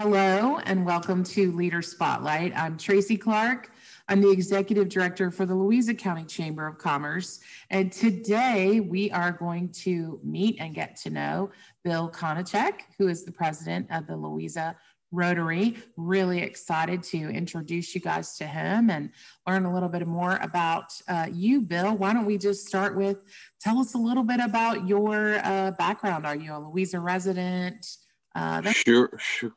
Hello and welcome to Leader Spotlight. I'm Tracy Clark. I'm the Executive Director for the Louisa County Chamber of Commerce. And today we are going to meet and get to know Bill Konechik, who is the President of the Louisa Rotary. Really excited to introduce you guys to him and learn a little bit more about you, Bill. Why don't we just start with, tell us a little bit about your background. Are you a Louisa resident?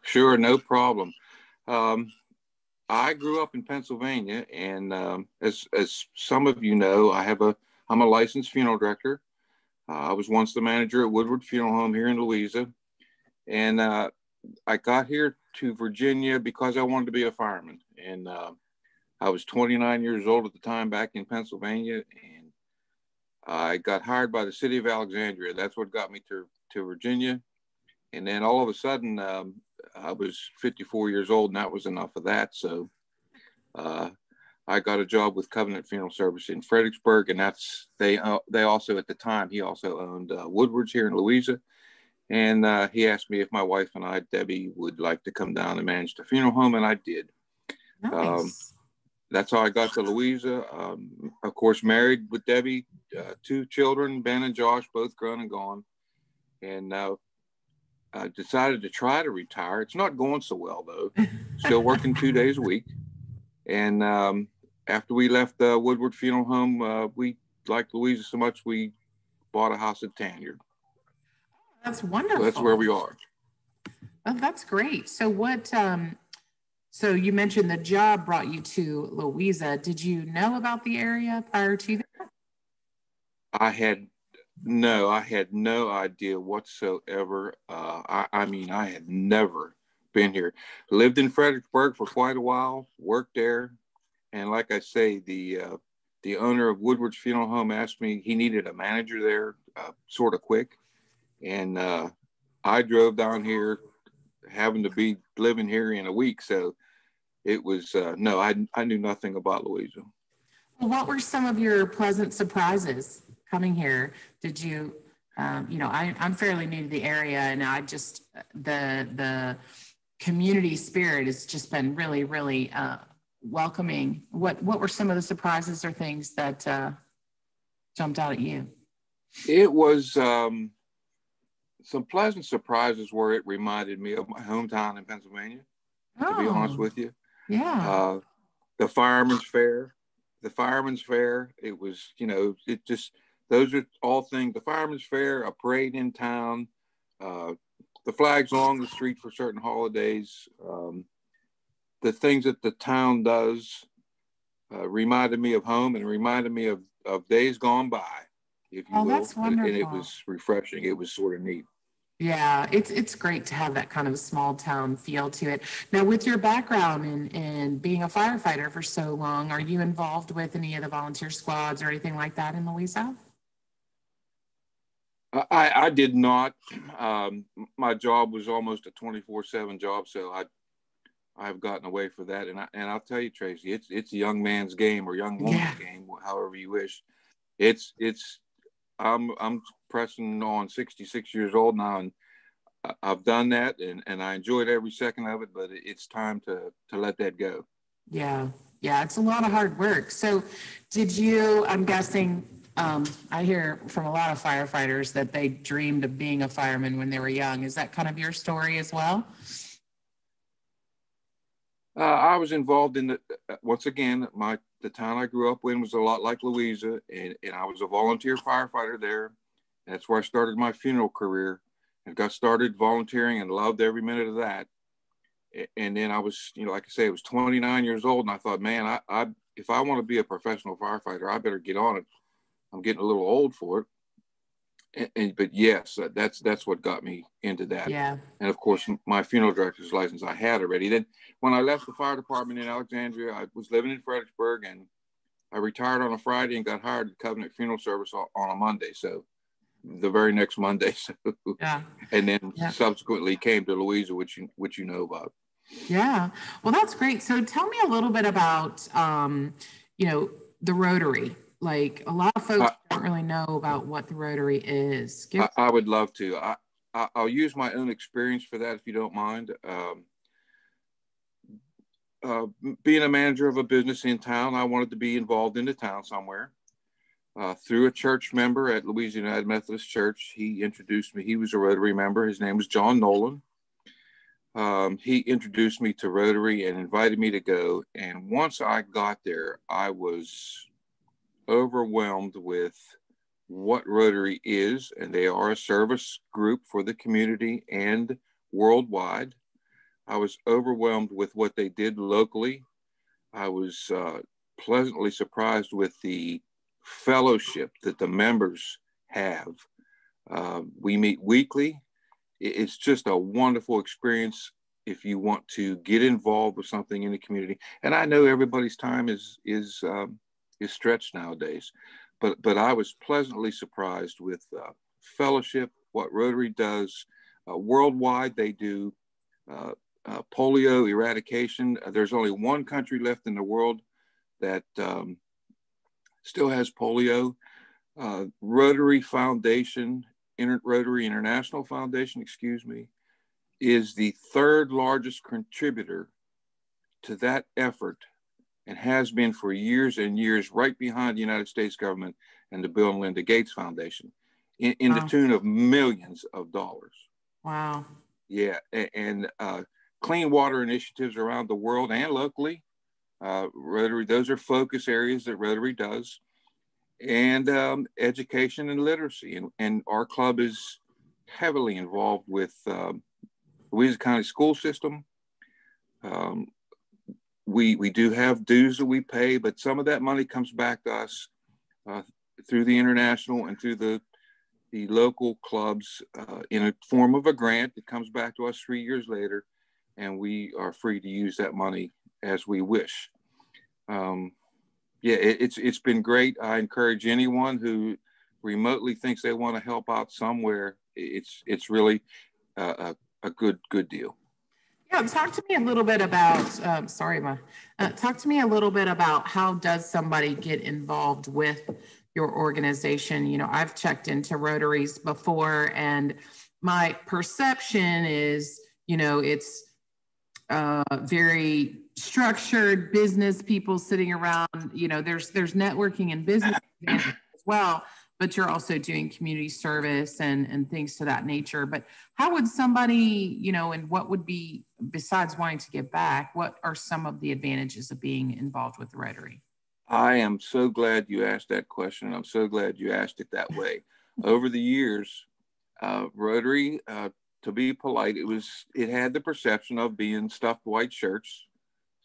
Sure, no problem. I grew up in Pennsylvania, and as some of you know, I'm a licensed funeral director. I was once the manager at Woodward Funeral Home here in Louisa, and I got here to Virginia because I wanted to be a fireman. And I was 29 years old at the time back in Pennsylvania, and I got hired by the city of Alexandria. That's what got me to Virginia. And then all of a sudden, I was 54 years old, and that was enough of that. So I got a job with Covenant Funeral Service in Fredericksburg, and they also at the time he also owned Woodward's here in Louisa, and he asked me if my wife and I, Debbie, would like to come down and manage the funeral home, and I did. Nice. That's how I got to Louisa. Of course, married with Debbie, 2 children, Ben and Josh, both grown and gone, and I decided to try to retire. It's not going so well, though. Still working 2 days a week. And after we left Woodward Funeral Home, we liked Louisa so much, we bought a house at Tanyard. That's wonderful. So that's where we are. Oh, that's great. So so you mentioned the job brought you to Louisa. Did you know about the area prior to that? I had no idea whatsoever. I mean, I had never been here. Lived in Fredericksburg for quite a while, worked there. And like I say, the owner of Woodward's Funeral Home asked me, he needed a manager there sort of quick. And I drove down here having to be living here in a week. So it was, no, I knew nothing about Louisa. Well, what were some of your pleasant surprises coming here? Did you, I'm fairly new to the area, and I just, the community spirit has just been really, really welcoming. What were some of the surprises or things that jumped out at you? It was some pleasant surprises where it reminded me of my hometown in Pennsylvania, to be honest with you. Yeah. The Fireman's Fair. It was, those are all things. The Fireman's Fair, a parade in town, the flags along the street for certain holidays, the things that the town does reminded me of home and reminded me of days gone by, if you will. That's wonderful. And it was refreshing. It was sort of neat. Yeah, it's great to have that kind of small town feel to it. Now, with your background in being a firefighter for so long, are you involved with any of the volunteer squads or anything like that in Louisa? I did not. My job was almost a 24/7 job, so I've gotten away from that. And I'll tell you, Tracy, it's a young man's game or young woman's game, however you wish. I'm pressing on 66 years old now, and I've done that, and I enjoyed every second of it, but it's time to let that go. Yeah, it's a lot of hard work. So I'm guessing, I hear from a lot of firefighters that they dreamed of being a fireman when they were young. Is that kind of your story as well? I was involved in once again, the town I grew up in was a lot like Louisa, and I was a volunteer firefighter there. That's where I started my funeral career and got started volunteering and loved every minute of that. And then I was, like I say, I was 29 years old, and I thought, man, if I want to be a professional firefighter, I better get on it. I'm getting a little old for it. But yes, that's what got me into that. Yeah. And of course, my funeral director's license I had already. Then when I left the fire department in Alexandria, I was living in Fredericksburg, and I retired on a Friday and got hired at Covenant Funeral Service on a Monday. So the very next Monday. So, and then subsequently came to Louisa, which you know about. Yeah. Well, that's great. So tell me a little bit about, the Rotary. Like, a lot of folks don't really know about what the Rotary is. I would love to. I'll use my own experience for that, if you don't mind. being a manager of a business in town, I wanted to be involved in the town somewhere. Through a church member at Louisiana United Methodist Church, he introduced me. He was a Rotary member. His name was John Nolan. He introduced me to Rotary and invited me to go. And once I got there, I was overwhelmed with what Rotary is. And they are a service group for the community and worldwide. I was overwhelmed with what they did locally. I was pleasantly surprised with the fellowship that the members have. We meet weekly. It's just a wonderful experience if you want to get involved with something in the community. And I know everybody's time is stretched nowadays, but I was pleasantly surprised with fellowship, what Rotary does. Worldwide, they do polio eradication. There's only one country left in the world that still has polio. Rotary Foundation, Rotary International Foundation, excuse me, is the third largest contributor to that effort and has been for years and years, right behind the United States government and the Bill and Melinda Gates Foundation, in the tune of millions of dollars. Wow. Yeah, and clean water initiatives around the world and locally. Rotary, those are focus areas that Rotary does. And education and literacy. And our club is heavily involved with Louisiana County school system. We do have dues that we pay, but some of that money comes back to us through the international and through the local clubs in a form of a grant that comes back to us 3 years later, and we are free to use that money as we wish. Yeah, it's been great. I encourage anyone who remotely thinks they want to help out somewhere. It's really a good deal. Yeah, talk to me a little bit about. Talk to me a little bit about how does somebody get involved with your organization? You know, I've checked into Rotaries before, and my perception is, you know, it's very structured business people sitting around. You know, there's networking and business as well, but you're also doing community service and things to that nature. But how would somebody, you know, and what would be, besides wanting to give back, what are some of the advantages of being involved with the Rotary? I am so glad you asked that question. I'm so glad you asked it that way. Over the years, Rotary, to be polite, it had the perception of being stuffed white shirts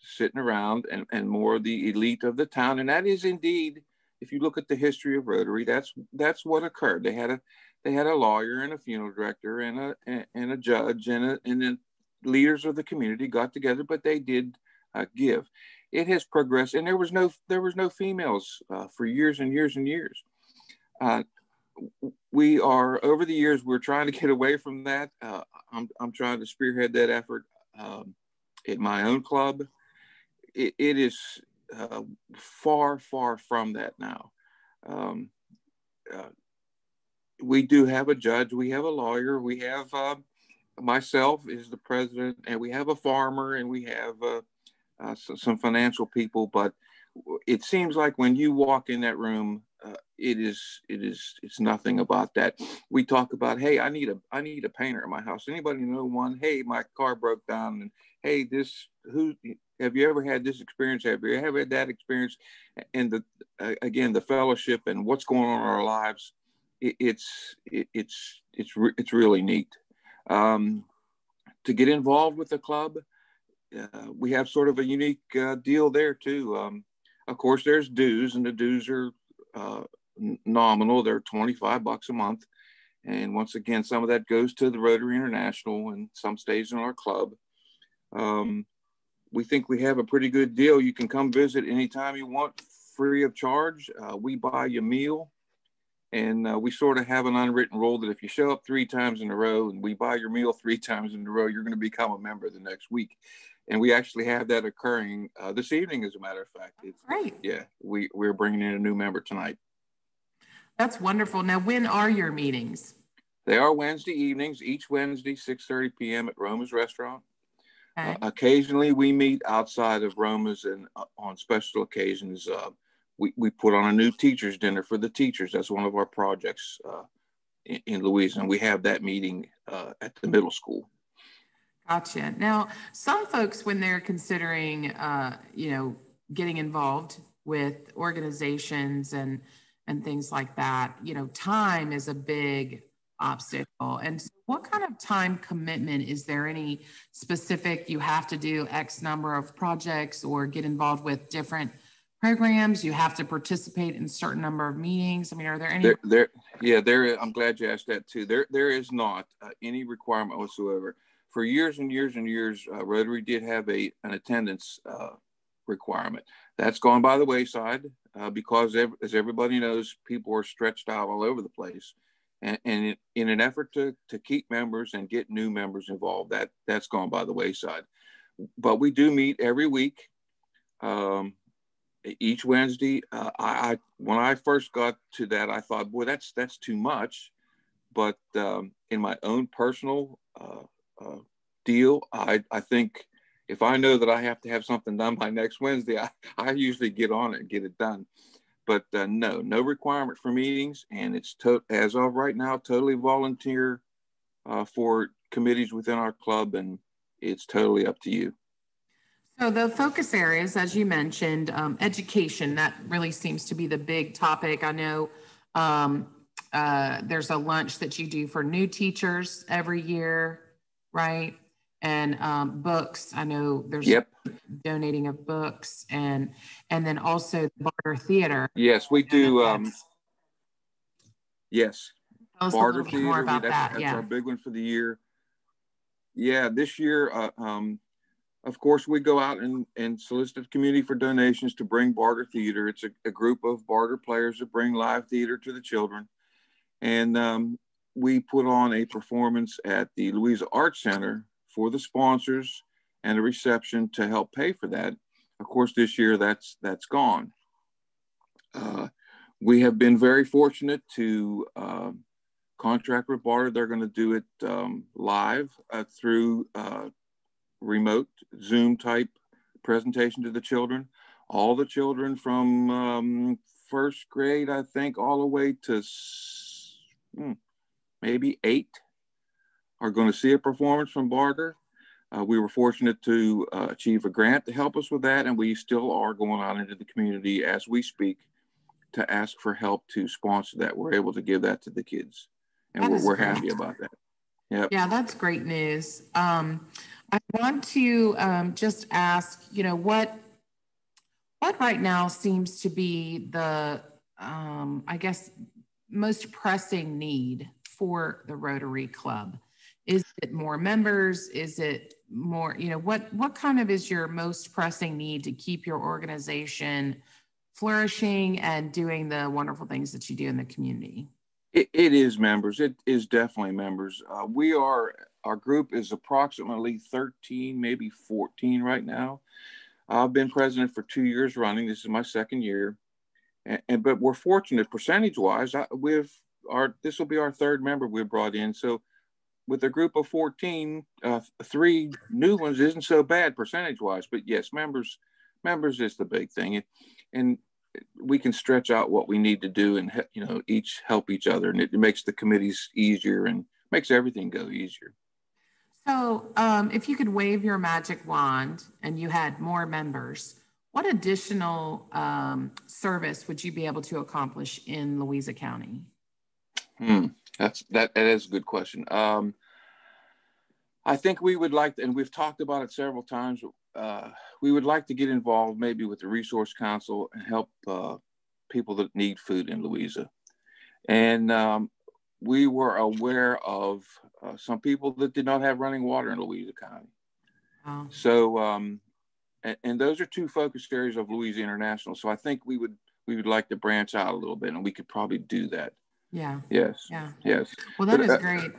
sitting around and more the elite of the town. And that is indeed, if you look at the history of Rotary, that's what occurred. They had a lawyer and a funeral director and a judge and the leaders of the community got together, but they did give. It has progressed, and there was no females for years and years and years. We are, over the years, we're trying to get away from that. I'm trying to spearhead that effort at my own club. It is far from that now. We do have a judge, we have a lawyer, we have myself is the president, and we have a farmer, and we have some financial people. But it seems like when you walk in that room, it's nothing about that. We talk about, hey, I need a painter in my house. Anybody know one? Hey, my car broke down, and hey, have you ever had this experience? Have you ever had that experience? And again, the fellowship and what's going on in our lives, it's really neat. To get involved with the club, we have sort of a unique deal there too. Of course, there's dues, and the dues are nominal. They're $25 a month. And once again, some of that goes to the Rotary International and some stays in our club. We think we have a pretty good deal. You can come visit anytime you want, free of charge. We buy you a meal. And we sort of have an unwritten rule that if you show up 3 times in a row and we buy your meal 3 times in a row, you're going to become a member the next week. And we actually have that occurring this evening, as a matter of fact. It's great. Yeah, we're bringing in a new member tonight. That's wonderful. Now, when are your meetings? They are Wednesday evenings, each Wednesday, 6:30 p.m. at Roma's Restaurant. Okay. Occasionally we meet outside of Roma's, and on special occasions, we put on a new teacher's dinner for the teachers. That's one of our projects in Louisa, and we have that meeting at the middle school. Gotcha. Now, some folks, when they're considering, getting involved with organizations and things like that, time is a big obstacle. And so what kind of time commitment is there? Any specific, you have to do X number of projects or get involved with different programs? You have to participate in a certain number of meetings? I mean, are there any? I'm glad you asked that too. There is not any requirement whatsoever. For years and years and years, Rotary did have an attendance requirement. That's gone by the wayside because, as everybody knows, people are stretched out all over the place. And in an effort to keep members and get new members involved, that's gone by the wayside. But we do meet every week, each Wednesday. When I first got to that, I thought, boy, that's too much. But in my own personal deal, I think if I know that I have to have something done by next Wednesday, I usually get on it and get it done. But no requirement for meetings, and it's as of right now totally volunteer for committees within our club, and it's totally up to you. So the focus areas, as you mentioned, education, that really seems to be the big topic. I know there's a lunch that you do for new teachers every year, right? And books. I know there's donating of books, and then also the Barter Theater. Yes, we do. Yes, tell us Barter Theater. More about that's our big one for the year. Yeah, this year, of course, we go out and solicit the community for donations to bring Barter Theater. It's a group of barter players that bring live theater to the children, and we put on a performance at the Louisa Arts Center for the sponsors and a reception to help pay for that. Of course, this year that's gone. We have been very fortunate to contract with Barter. They're going to do it live through remote Zoom type presentation to the children. All the children from first grade, I think, all the way to maybe 8 are going to see a performance from Barter. We were fortunate to achieve a grant to help us with that, and we still are going out into the community as we speak to ask for help to sponsor that. We're able to give that to the kids, and we're happy about that. Yep. Yeah, that's great news. I want to just ask, what right now seems to be the, I guess, most pressing need for the Rotary Club? Is it more members? Is it more, what kind of is your most pressing need to keep your organization flourishing and doing the wonderful things that you do in the community? It is members. It is definitely members. Our group is approximately 13, maybe 14 right now. I've been president for 2 years running. This is my second year. But we're fortunate percentage-wise. This will be our third member we've brought in. So with a group of 14, 3 new ones isn't so bad percentage-wise. But yes, members is the big thing. And we can stretch out what we need to do and, each help each other. And it makes the committees easier and makes everything go easier. So if you could wave your magic wand and you had more members, what additional service would you be able to accomplish in Louisa County? That is a good question. I think we would like, and we've talked about it several times, we would like to get involved maybe with the Resource Council and help people that need food in Louisa. And we were aware of some people that did not have running water in Louisa County. Oh. So, and those are 2 focus areas of Louisa International. So I think we would like to branch out a little bit, and we could probably do that. Yeah. Yes. Yeah. Yes. Well, that is great.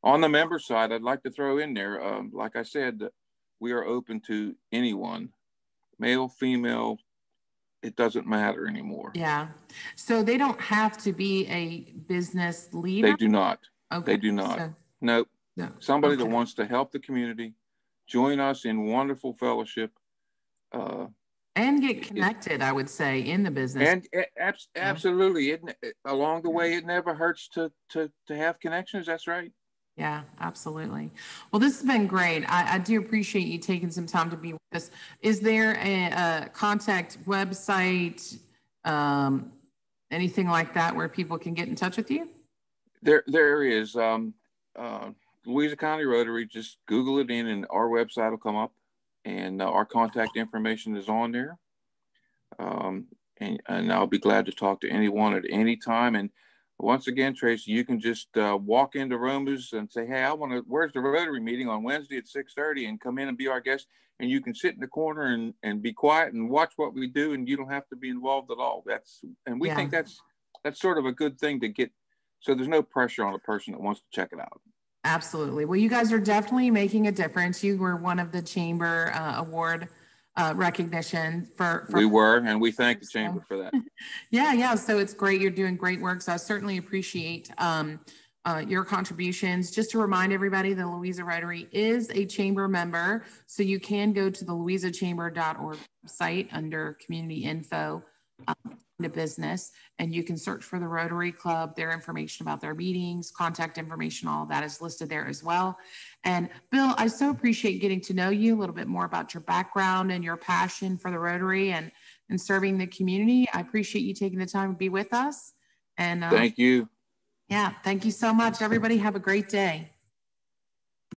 On the member side, I'd like to throw in there, like I said, we are open to anyone, male, female, it doesn't matter anymore. Yeah. So they don't have to be a business leader? They do not. Okay. They do not. Nope. No. Somebody that wants to help the community, join us in wonderful fellowship. And get connected, I would say, in the business. And absolutely, along the way, it never hurts to have connections. That's right. Yeah, absolutely. Well, this has been great. I do appreciate you taking some time to be with us. Is there a contact website, anything like that where people can get in touch with you? There is. Louisa County Rotary, just Google it in and our website will come up, and our contact information is on there. And I'll be glad to talk to anyone at any time. And once again, Tracy, you can just walk into Roma's and say, hey, where's the Rotary meeting on Wednesday at 6:30, and come in and be our guest. And you can sit in the corner and be quiet and watch what we do, and you don't have to be involved at all. We think that's sort of a good thing to get, so there's no pressure on a person that wants to check it out. Absolutely. Well, you guys are definitely making a difference. You were one of the Chamber award recognition for we were, and we thank the Chamber for that. Yeah. So it's great. You're doing great work. So I certainly appreciate your contributions. Just to remind everybody, the Louisa Rotary is a Chamber member. So you can go to the louisachamber.org site under community info, to business, and you can search for the Rotary Club. Their information about their meetings, contact information, all that is listed there as well. And Bill, I so appreciate getting to know you a little bit more about your background and your passion for the Rotary and serving the community. I appreciate you taking the time to be with us. And thank you. Yeah, thank you so much. Everybody have a great day.